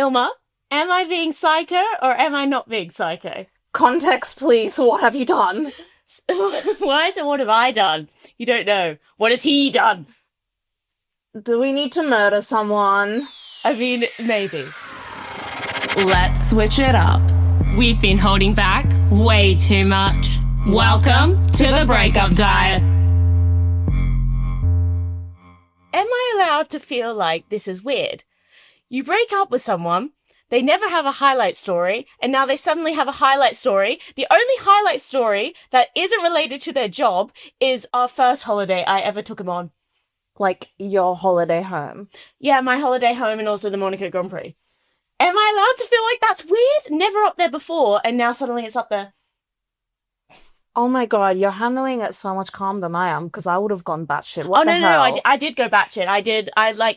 Ilma, am I being psycho or am I not being psycho? Context, please. What have you done? What have I done? You don't know. What has he done? Do we need to murder someone? I mean, maybe. Let's switch it up. We've been holding back way too much. Welcome to the breakup diet. Am I allowed to feel like this is weird? You break up with someone, they never have a highlight story, and now they suddenly have a highlight story. The only highlight story that isn't related to their job is our first holiday I ever took them on. Like your holiday home? Yeah, my holiday home and also the Monaco Grand Prix. Am I allowed to feel like that's weird? Never up there before, and now suddenly it's up there. Oh my god, you're handling it so much calmer than I am, because I would have gone batshit. What Oh, the hell? no, I did go batshit.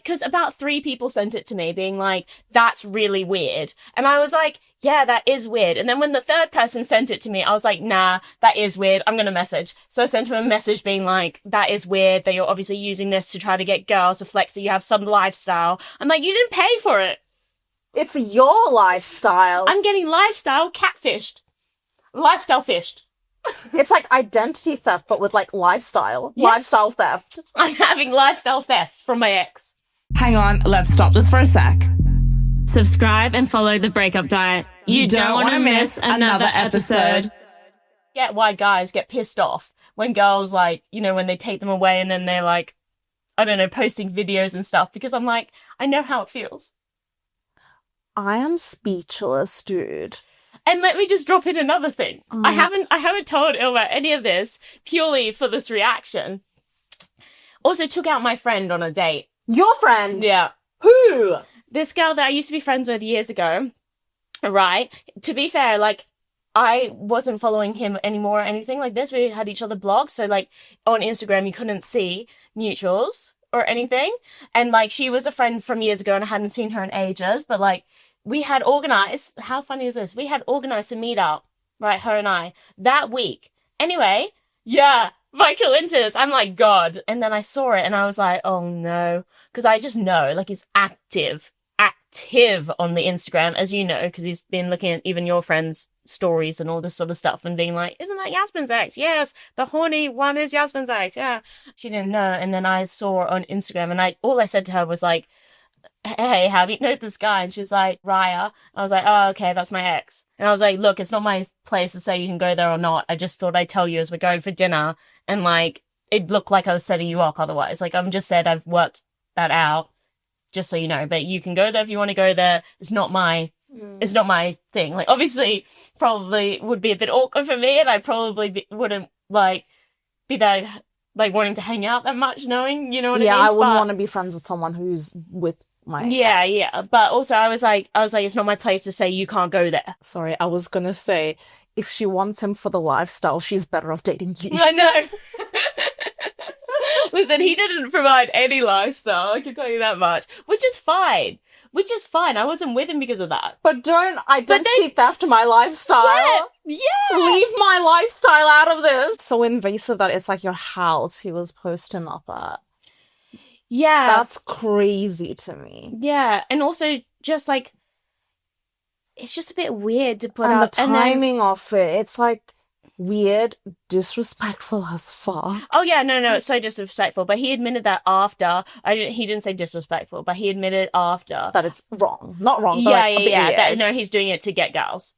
Because about 3 people sent it to me being like, that's really weird. And I was like, yeah, that is weird. And then when the 3rd person sent it to me, I was like, nah, that is weird. I'm going to message. So I sent him a message being like, that is weird that you're obviously using this to try to get girls to flex that you have some lifestyle. I'm like, you didn't pay for it. It's your lifestyle. I'm getting lifestyle catfished. Lifestyle fished. It's like identity theft, but with like lifestyle. Yes. Lifestyle theft. I'm having lifestyle theft from my ex. Hang on, let's stop this for a sec. Subscribe and follow the breakup diet. You don't want to miss another episode. Get why guys get pissed off when girls, like, you know, when they take them away and then they're like, I don't know, posting videos and stuff, because I'm like, I know how it feels. I am speechless, dude. And let me just drop in another thing. I haven't told Ilma any of this purely for this reaction. Also took out my friend on a date. Your friend? Yeah. Who? This girl that I used to be friends with years ago. Right? To be fair, like, I wasn't following him anymore or anything like this. We had each other blocked. So, like, on Instagram, you couldn't see mutuals or anything. And, like, she was a friend from years ago and I hadn't seen her in ages. But, like, we had organized, how funny is this? We had organized a meetup, right, her and I, that week. Anyway, yeah, by coincidence, I'm like, God. And then I saw it and I was like, oh no. Because I just know, like, he's active on the Instagram, as you know, because he's been looking at even your friends' stories and all this sort of stuff and being like, isn't that Yasmin's ex? Yes, the horny one is Yasmin's ex, yeah. She didn't know. And then I saw her on Instagram and all I said to her was like, hey, how do you know this guy? And she was like, Raya. I was like, oh, okay, that's my ex. And I was like, look, it's not my place to say you can go there or not. I just thought I'd tell you as we're going for dinner. And, like, it looked like I was setting you up otherwise. Like, I'm just said I've worked that out, just so you know. But you can go there if you want to go there. It's not my thing. Like, obviously, probably would be a bit awkward for me. And I probably wouldn't, like, be that, like, wanting to hang out that much, knowing, you know what I mean? Yeah, I wouldn't want to be friends with someone who's with my yeah. But also I was like, it's not my place to say you can't go there. Sorry, I was gonna say, if she wants him for the lifestyle, she's better off dating you. I know. Listen, he didn't provide any lifestyle, I can tell you that much. Which is fine. I wasn't with him because of that. But don't identity theft my lifestyle. Yeah. Leave my lifestyle out of this. So invasive that it's like your house he was posting up at. Yeah. That's crazy to me. Yeah. And also just like, it's just a bit weird to put and up. The timing of it, it's like weird, disrespectful as fuck. Oh yeah, no, it's so disrespectful. But he admitted that after. He didn't say disrespectful, but he admitted after. That it's wrong. Not wrong, but yeah. No, he's doing it to get girls.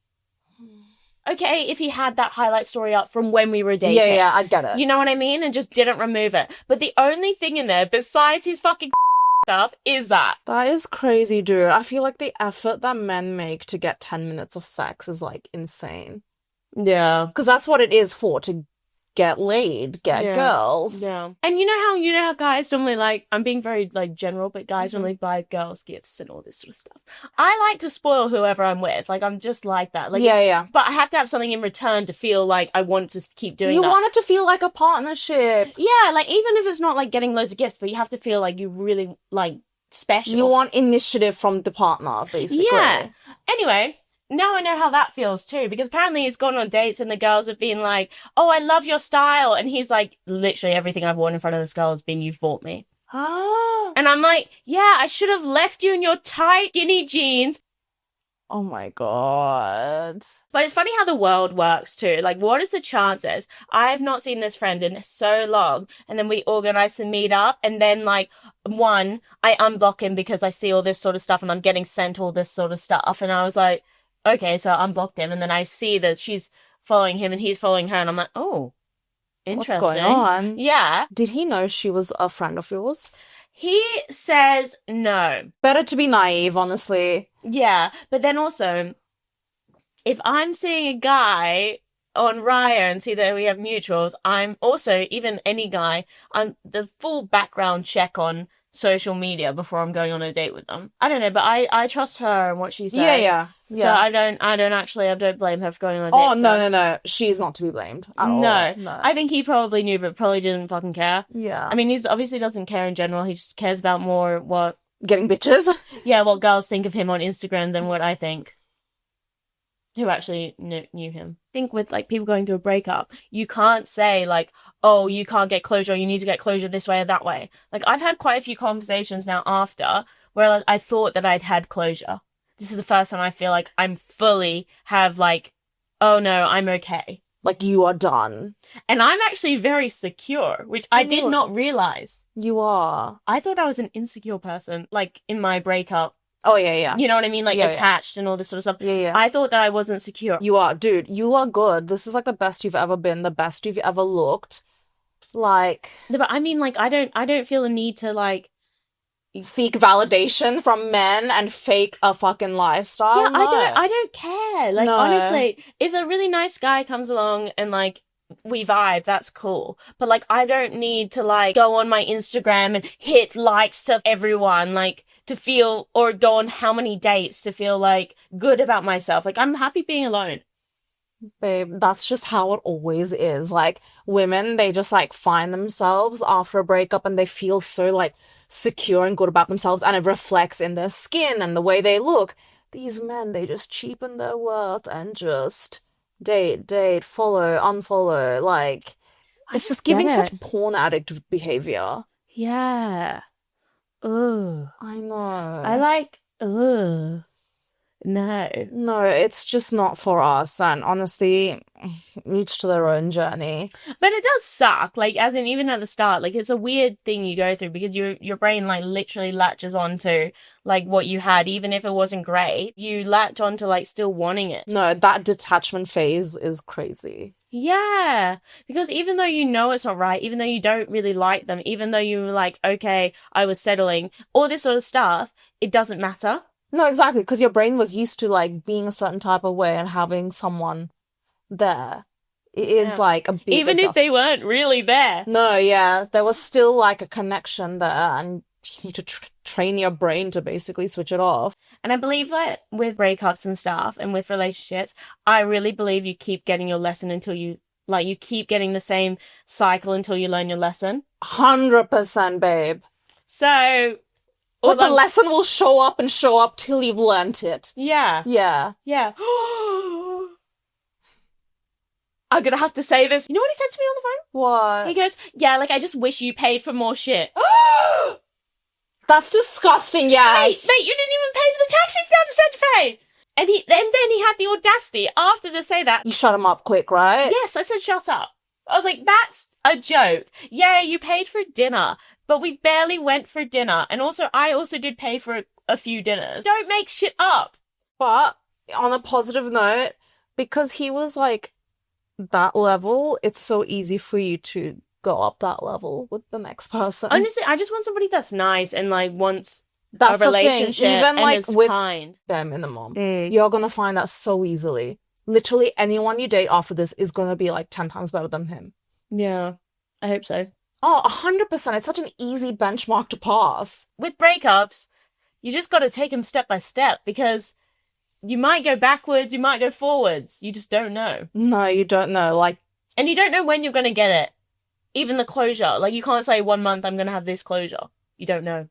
Okay, if he had that highlight story up from when we were dating. Yeah, I get it. You know what I mean? And just didn't remove it. But the only thing in there, besides his fucking stuff, is that. That is crazy, dude. I feel like the effort that men make to get 10 minutes of sex is, like, insane. Yeah. Because that's what it is for, to get laid, get girls. Yeah. And you know how guys normally, like, I'm being very, like, general, but guys normally buy girls gifts and all this sort of stuff. I like to spoil whoever I'm with. Like, I'm just like that. Like, yeah. But I have to have something in return to feel like I want to keep doing that. You want it to feel like a partnership. Yeah, like, even if it's not, like, getting loads of gifts, but you have to feel like you really, like, special. You want initiative from the partner, basically. Yeah. Anyway, now I know how that feels too, because apparently he's gone on dates and the girls have been like, oh, I love your style. And he's like, literally everything I've worn in front of this girl has been, you've bought me. Oh. And I'm like, yeah, I should have left you in your tight, skinny jeans Oh my God. But it's funny how the world works too. Like, what is the chances? I have not seen this friend in so long, and then we organize to meet up, and then like I unblock him because I see all this sort of stuff, and I'm getting sent all this sort of stuff, and I was like, okay, so I unblocked him, and then I see that she's following him and he's following her, and I'm like, oh, interesting. What's going on? Yeah. Did he know she was a friend of yours? He says no. Better to be naive, honestly. Yeah, but then also, if I'm seeing a guy on Raya and see that we have mutuals, I'm also, even any guy, I'm the full background check on social media before I'm going on a date with them. I don't know, but I trust her and what she says. Yeah. So I don't blame her for going on a date. Oh, with no, them. no. She's not to be blamed at all. No. I think he probably knew, but probably didn't fucking care. Yeah. I mean, he's obviously doesn't care in general. He just cares about more what Getting bitches. what girls think of him on Instagram than what I think. Who actually knew him. I think with like people going through a breakup, you can't say like, oh, you can't get closure, or you need to get closure this way or that way. Like, I've had quite a few conversations now after where like I thought that I'd had closure. This is the first time I feel like I'm fully have like, oh no, I'm okay. Like, you are done. And I'm actually very secure, which I did not realize. You are. I thought I was an insecure person, like in my breakup. Oh, yeah. You know what I mean? Like Yeah, attached and all this sort of stuff. Yeah. I thought that I wasn't secure. You are. Dude, you are good. This is like the best you've ever been, the best you've ever looked. Like... No, but I mean, like, I don't feel the need to, like... seek validation from men and fake a fucking lifestyle. Yeah, No. I don't care. Like, No. honestly, if a really nice guy comes along and, like, we vibe, that's cool. But, like, I don't need to, like, go on my Instagram and hit likes to everyone, like, to feel, or go on how many dates to feel, like, good about myself. Like, I'm happy being alone. Babe, that's just how it always is. Like, women, they just, like, find themselves after a breakup and they feel so, like, secure and good about themselves, and it reflects in their skin and the way they look. These men, they just cheapen their worth and just date, follow, unfollow. Like, it's just giving such porn addict behavior. Yeah. Ugh. I know. I like, ugh. No. No, it's just not for us, and honestly, each to their own journey. But it does suck, like, as in, even at the start, like, it's a weird thing you go through because your brain, like, literally latches onto, like, what you had, even if it wasn't great. You latch onto, like, still wanting it. No, that detachment phase is crazy. Yeah, because even though you know it's not right, even though you don't really like them, even though you were like, okay, I was settling, all this sort of stuff, it doesn't matter. No, exactly, because your brain was used to, like, being a certain type of way and having someone there. It is, like, a big Even if they weren't really there. No, yeah, there was still, like, a connection there, and you need to train your brain to basically switch it off. And I believe that with breakups and stuff and with relationships, I really believe you keep getting your lesson until you keep getting the same cycle until you learn your lesson. 100%, babe. So... But the lesson will show up till you've learnt it. Yeah. Yeah. Yeah. I'm gonna have to say this. You know what he said to me on the phone? What? He goes, yeah, like, I just wish you paid for more shit. That's disgusting, yes. Mate, you didn't even pay for the taxis down to Santa Fe. And then he had the audacity after to say that. You shut him up quick, right? Yes, I said shut up. I was like, that's a joke. Yeah, you paid for dinner, but we barely went for dinner. And also, I also did pay for a few dinners. Don't make shit up. But on a positive note, because he was like that level, it's so easy for you to go up that level with the next person. Honestly, I just want somebody that's nice and like wants that's a relationship the thing. Even and like is with kind. bare minimum, you're gonna find that so easily. Literally anyone you date after this is gonna be like 10 times better than him. Yeah, I hope so. Oh, 100%. It's such an easy benchmark to pass. With breakups, you just got to take them step by step because you might go backwards, you might go forwards. You just don't know. No, you don't know. Like, and you don't know when you're going to get it. Even the closure. Like, you can't say 1 month I'm going to have this closure. You don't know.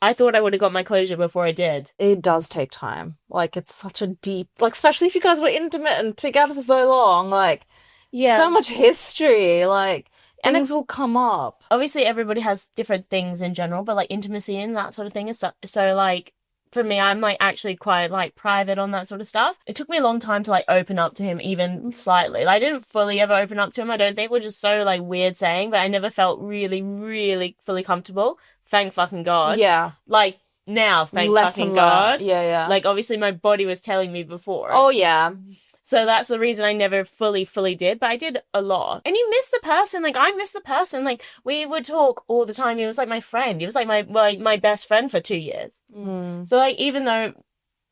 I thought I would have got my closure before I did. It does take time. Like, it's such a deep... Like, especially if you guys were intimate and together for so long. Like, so much history. Like... Things will come up. Obviously, everybody has different things in general, but like intimacy and that sort of thing is so like for me, I'm like actually quite like private on that sort of stuff. It took me a long time to like open up to him even slightly. Like, I didn't fully ever open up to him, I don't think, which is so like weird saying, but I never felt really, really fully comfortable. Thank fucking God. Yeah. Like, now, thank Lesson fucking learned. God. Yeah, yeah. Like, obviously my body was telling me before. Oh, yeah. So that's the reason I never fully did, but I did a lot. And you miss the person. Like, I miss the person. Like, we would talk all the time. He was like my friend. He was like my best friend for 2 years. So, like, even though,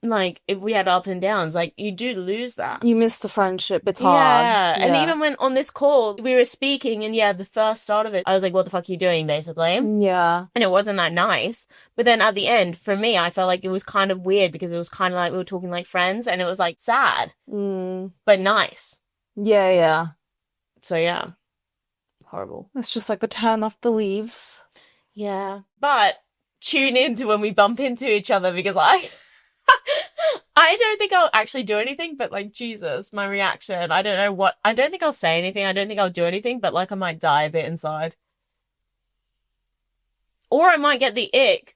like, if we had ups and downs, like, you do lose that. You miss the friendship. It's hard. Yeah. And even when on this call, we were speaking, and yeah, the first start of it, I was like, what the fuck are you doing, basically? Yeah. And it wasn't that nice. But then at the end, for me, I felt like it was kind of weird because it was kind of like we were talking like friends, and it was like sad, but nice. Yeah, yeah. So yeah, horrible. It's just like the turn off the leaves. Yeah. But tune in to when we bump into each other, because I don't think I'll actually do anything, but like, Jesus, my reaction, I don't know what, I don't think I'll say anything, I don't think I'll do anything, but like I might die a bit inside. Or I might get the ick.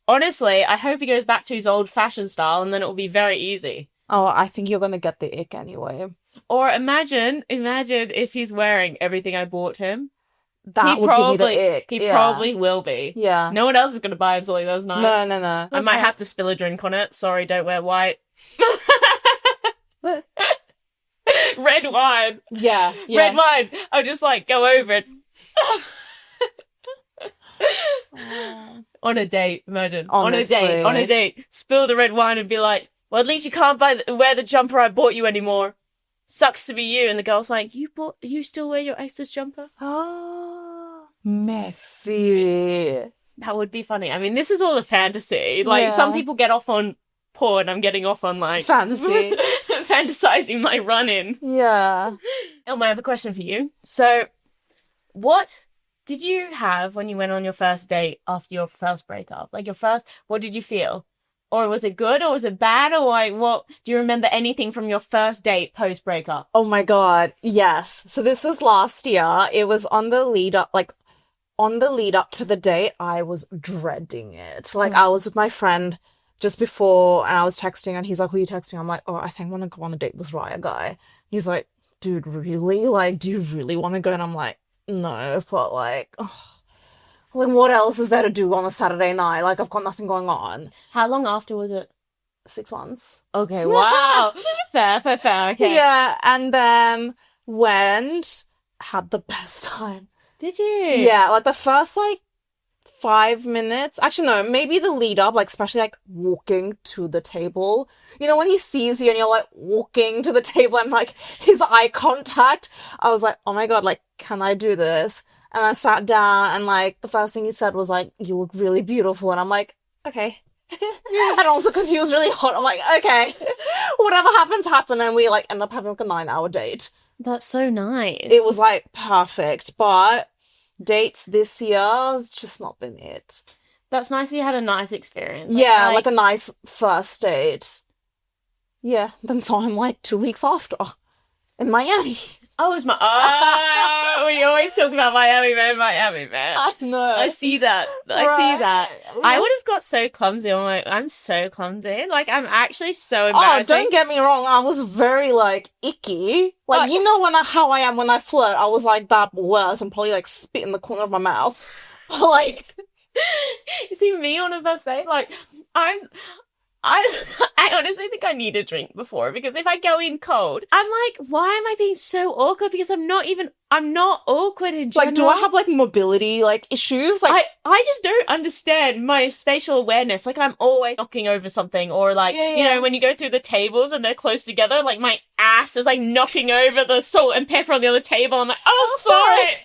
Honestly, I hope he goes back to his old-fashioned style, and then it will be very easy. Oh, I think you're gonna get the ick anyway. Or imagine if he's wearing everything I bought him. That would give me the ick. He probably will be. Yeah. No one else is going to buy him something that's nice. No. I might have to spill a drink on it. Sorry, don't wear white. Red wine. Yeah. Red wine. I'll just like go over it. On a date, imagine. Honestly. On a date. Spill the red wine and be like, well, at least you can't wear the jumper I bought you anymore. Sucks to be you. And the girl's like, you still wear your ex's jumper? Oh, messy. That would be funny. I mean, this is all a fantasy. Like, some people get off on porn. I'm getting off on, like... Fantasy. fantasizing my run-in. Yeah. Elma, I have a question for you. So, what did you have when you went on your first date after your first breakup? Like, what did you feel? Or was it good, or was it bad, or like, what? Do you remember anything from your first date post-breakup? Oh my God, yes. So this was last year. It was on the lead up to the date. I was dreading it. Like, I was with my friend just before, and I was texting, and he's like, who are you texting? I'm like, oh, I think I want to go on a date with this Raya guy. He's like, dude, really? Like, do you really want to go? And I'm like, no, but like, like, what else is there to do on a Saturday night? Like, I've got nothing going on. How long after was it? 6 months. Okay, wow. fair, okay. Yeah, and then went, had the best time. Did you? Yeah, like the first, like, 5 minutes. Actually, no, maybe the lead up, like, especially, like, walking to the table. You know, when he sees you and you're, like, walking to the table and, like, his eye contact. I was like, oh my God, like, can I do this? And I sat down, and, like, the first thing he said was, like, you look really beautiful. And I'm like, okay. And also because he was really hot, I'm like, okay. Whatever happens, happen. And we, like, end up having, like, a 9-hour date. That's so nice. It was, like, perfect. But dates this year has just not been it. That's nice you had a nice experience. Yeah, like a nice first date. Yeah, then saw him, like, 2 weeks after in Miami. Oh, we always talk about Miami man. I know. I see that. I would have got so clumsy. I'm so clumsy. Like, I'm actually so embarrassing. Oh, don't get me wrong. I was very, like, icky. Like, you know how I am when I flirt. I was like that, but worse. And probably, like, spit in the corner of my mouth. Like... You see, me on a first date, like, I honestly think I need a drink before, because if I go in cold, I'm like, why am I being so awkward? Because I'm not awkward in general. Like, do I have, like, mobility, like, issues? Like, I just don't understand my spatial awareness. Like, I'm always knocking over something, or like, you know, when you go through the tables and they're close together, like, my ass is, like, knocking over the salt and pepper on the other table. I'm like, oh, sorry.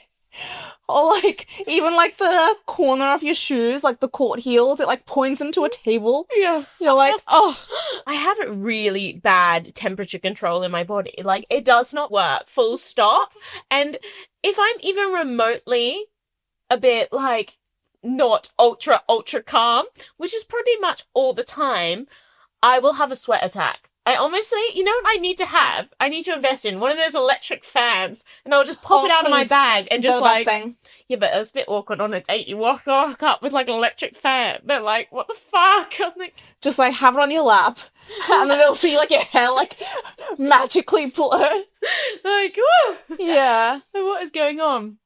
Or, like, even, like, the corner of your shoes, like, the court heels, it, like, points into a table. Yeah. You're like, oh. I have really bad temperature control in my body. Like, it does not work. Full stop. And if I'm even remotely a bit, like, not ultra calm, which is pretty much all the time, I will have a sweat attack. I honestly, you know what I need to have? I need to invest in one of those electric fans, and I'll just pop it out of my please. bag and just The best like, thing. yeah, but it's a bit awkward on a date. You walk up with like an electric fan. They're like, what the fuck? I'm like, Just like have it on your lap, and then they'll see like your hair like magically float. like, whoa, Yeah. what is going on?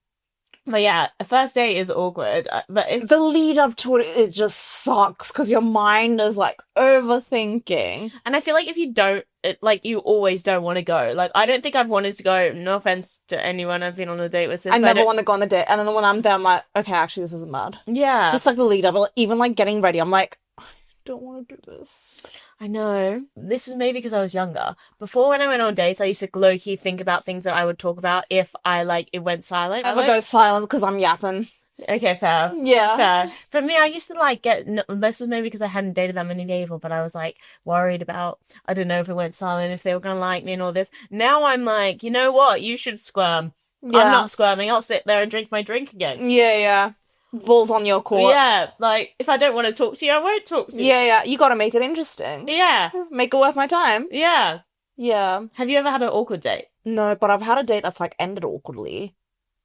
But yeah, a first date is awkward. But it's The lead up to it just sucks because your mind is like overthinking. and I feel like if you don't, like, you always don't want to go. Like, I don't think I've wanted to go. No offense to anyone I've been on a date with since. I but never don't- want to go on the date, and then when I'm there, I'm like, okay, actually, this isn't bad. Yeah, Just like the lead up, even like getting ready, I'm like, I don't want to do this. I know. This is maybe because I was younger. Before, when I went on dates, I used to low key think about things that I would talk about if I like it went silent. I would go silence because I'm yapping. Okay, fair. Yeah. Fair. For me, I used to like get. This was maybe because I hadn't dated that many people, but I was like worried about. I don't know if it went silent, if they were gonna like me and all this. Now I'm like, you know what? You should squirm. Yeah. I'm not squirming. I'll sit there and drink my drink again. Yeah. Balls on your court. Yeah, like if I don't want to talk to you, I won't talk to you. Yeah. You gotta make it interesting. Yeah. Make it worth my time. Yeah. Yeah. Have you ever had an awkward date? No, but I've had a date that's like ended awkwardly.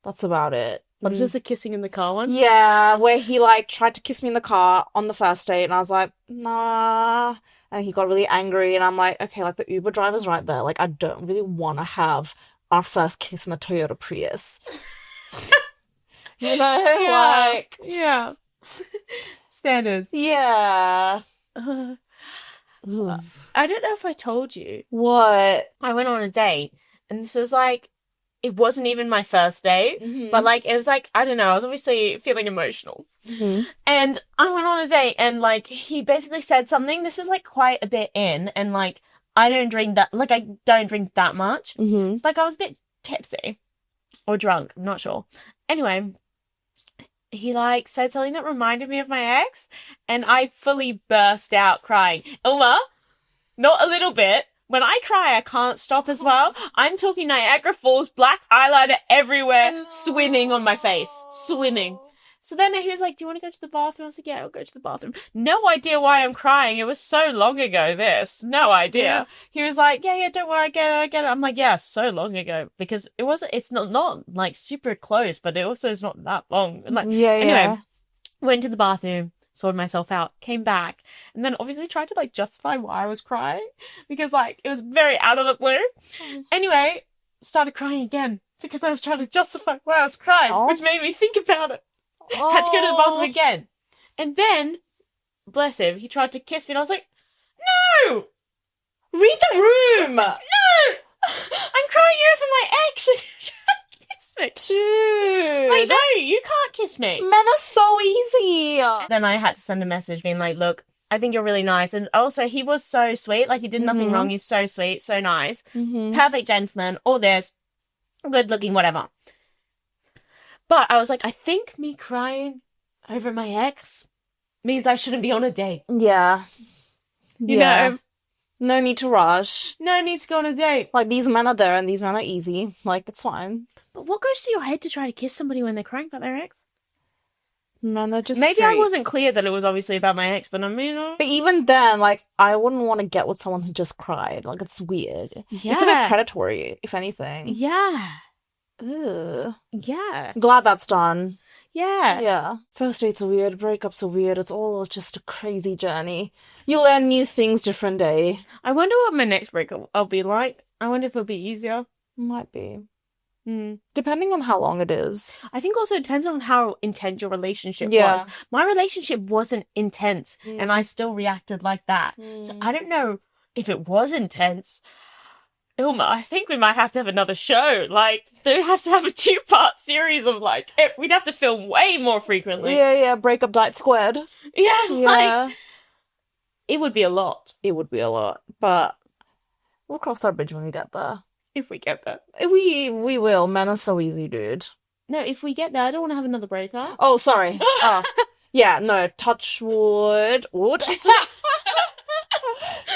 That's about it. Like just the kissing in the car one? Yeah, where he like tried to kiss me in the car on the first date, and I was like, nah. And he got really angry, and I'm like, okay, like the Uber driver's right there. Like, I don't really want to have our first kiss in the Toyota Prius. You know, like, Yeah. Standards. yeah. I Ugh. don't know if I told you. What? I went on a date, and this was like, it wasn't even my first date, Mhm. but like, it was like, I don't know, I was obviously feeling emotional. Mhm. And I went on a date, and like, he basically said something. This is like quite a bit in, and like, I don't drink that much. Mhm. It's like I was a bit tipsy or drunk, I'm not sure. Anyway, he like said something that reminded me of my ex, and I fully burst out crying. Ilma, not a little bit. When I cry, I can't stop as well. I'm talking Niagara Falls, black eyeliner everywhere, swimming on my face. Swimming. So then he was like, do you want to go to the bathroom? I was like, yeah, I'll go to the bathroom. No idea why I'm crying. It was so long ago, this. No idea. Yeah. He was like, yeah, don't worry, I get it. I'm like, yeah, so long ago. Because it's not like super close, but it also is not that long. And, like, Yeah. anyway, went to the bathroom, sorted myself out, came back, and then obviously tried to like justify why I was crying because like it was very out of the blue. Anyway, started crying again because I was trying to justify why I was crying, Oh. which made me think about it. Had to go to the bathroom again. And then, bless him, he tried to kiss me and I was like, no! Read the room! No! I'm crying here for my ex and you're trying to kiss me. Dude! Like, no, you can't kiss me. Men are so easy! Then I had to send a message being like, look, I think you're really nice. And also, he was so sweet. Like, he did nothing Mhm. wrong. He's so sweet, so nice. Mhm. Perfect gentleman, all this. Good looking, whatever. But I was like, I think me crying over my ex means I shouldn't be on a date. Yeah. You Yeah. know? No need to rush. No need to go on a date. Like, these men are there and these men are easy. Like, it's fine. But what goes through your head to try to kiss somebody when they're crying about their ex? Men are just Maybe I freaks. wasn't clear that it was obviously about my ex, but I mean... But even then, like, I wouldn't want to get with someone who just cried. Like, it's weird. yeah. It's a bit predatory, if anything. Yeah. Ugh. Yeah. Glad that's done. Yeah. Yeah. First dates are weird, breakups are weird. It's all just a crazy journey. You learn new things different day. I wonder what my next breakup will be like. I wonder if it'll be easier. Might be. Mm. Depending on how long it is. I think also it depends on how intense your relationship Yeah. was. My relationship wasn't intense, and I still reacted like that. So I don't know if it was intense. Ilma, I think we might have to have another show. Like, there has to have a 2-part series of like, we'd have to film way more frequently. Yeah, breakup diet squared. Yeah, like, Yeah. it would be a lot It would be a lot. But we'll cross our bridge when we get there. if we get there. We will. Men are so easy, dude. No, if we get there, I don't want to have another breakup. Oh, sorry. Yeah, no, touch wood. Wood?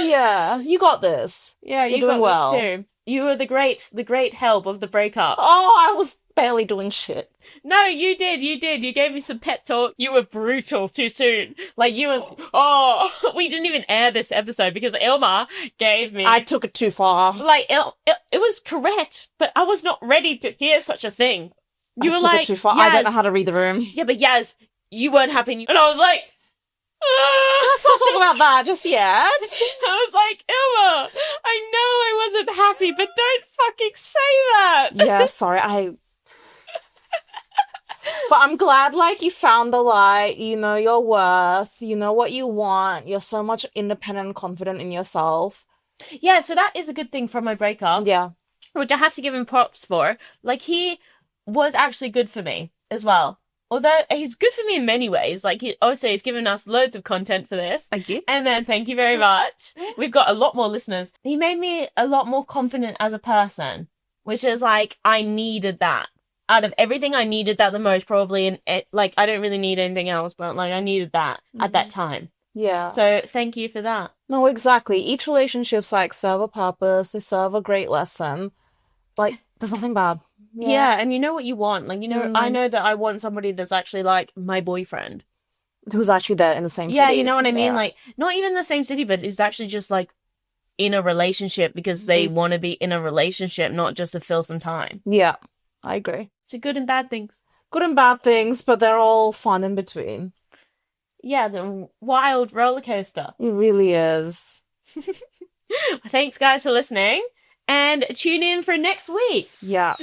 Yeah, you got this. Yeah, You're you doing got well. this too. You were the great help of the breakup. Oh, barely doing shit. No, you did. You gave me some pep talk. You were brutal too soon. Like, you was, oh, we didn't even air this episode because Ilma gave me. I took it too far. Like, it was correct, but I was not ready to hear such a thing. You were took like, it too far. Yaz, I don't know how to read the room. Yeah, but Yaz, you weren't happy. And I was like, Let's not talk about that just yet. I was like, Ilma, I know I wasn't happy, but don't fucking say that. Yeah, sorry, But I'm glad, like, you found the light, you know your worth, you know what you want, you're so much independent and confident in yourself. Yeah, so that is a good thing from my breakup. Yeah. Which I have to give him props for. Like, he was actually good for me as well. Although he's good for me in many ways. Like, he's given us loads of content for this. Thank you. And then thank you very much. We've got a lot more listeners. He made me a lot more confident as a person, which is like, I needed that. Out of everything, I needed that the most, probably. And like, I don't really need anything else, but like, I needed that at that time. Yeah. So thank you for that. No, exactly. Each relationship's like serve a purpose, they serve a great lesson. Like, there's nothing bad. Yeah, and you know what you want. Like, you know, I know that I want somebody that's actually like my boyfriend. Who's actually there in the same city. Yeah, you know what I mean? Yeah. Like, not even the same city, but is actually just like in a relationship because they want to be in a relationship, not just to fill some time. Yeah, I agree. So good and bad things. Good and bad things, but they're all fun in between. Yeah, the wild roller coaster. It really is. Thanks, guys, for listening. And tune in for next week. Yeah.